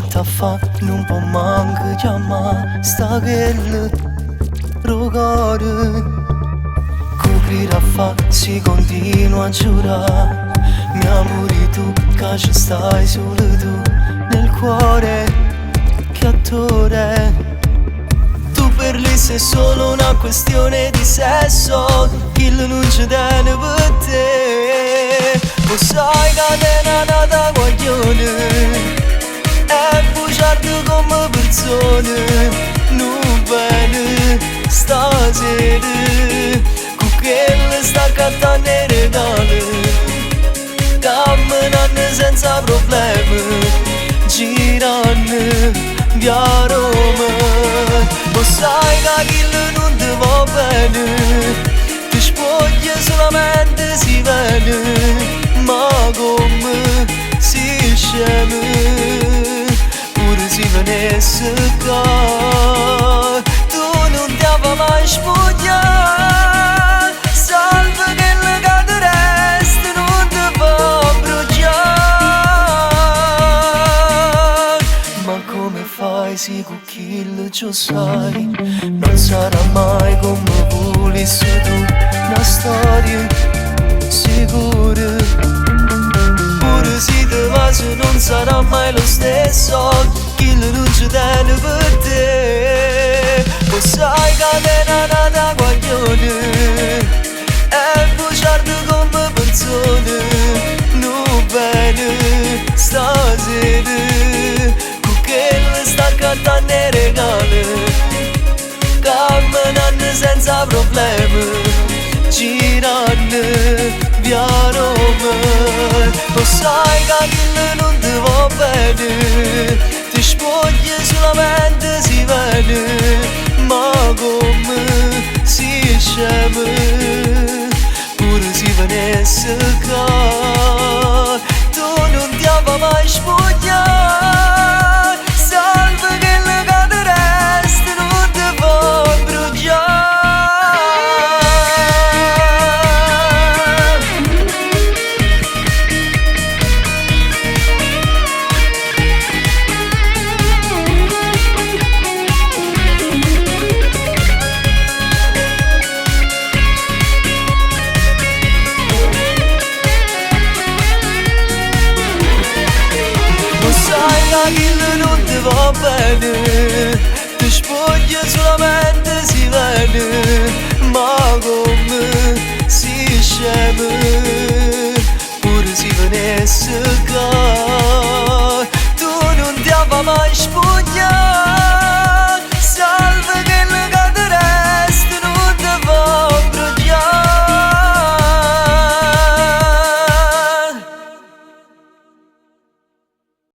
che t'ha fatto non può manco chiamare. Sta che ricordo coprirà fa, si continua a giurare. Mi amori tu, che ci stai solo tu nel cuore, che attore. Tu per lì sei solo una questione di sesso, chi non ci tiene per te. Lo sai che te è nata guaglione e bugiardo come persone. Non bene stasera con quelle sta accattando i regali, camminando senza problemi, girando via Roma. Lo sai che chi non ti va bene, ti spoglia solamente si vede. Ma come si sceme, pure si venisse qua, tu non ti avevi mai spogliato. Salve che le cade resta non ti fa bruciare. Ma come fai sì con chi lo sai? Non sarà mai come volessi tu, una storia sicura. Pure se te va se non sarà mai lo stesso, chi non ci tiene per te. Lo sai che te è nata guaglione e bugiardo come persone. Non bene stasera con quelle sta cantando i regali, camminando senza problemi, girando via Roma. Lo sai che chi non ti va bene, ti spoglia solamente si vede. Ma come si sceme, pure si venisse qua, tu non ti avevi mai spogliato. Salve che le cade resta non ti fa bruciare. Chi non ti va bene, ti spoglia solamente si vede. Ma come si sceme, pure si venisse qua,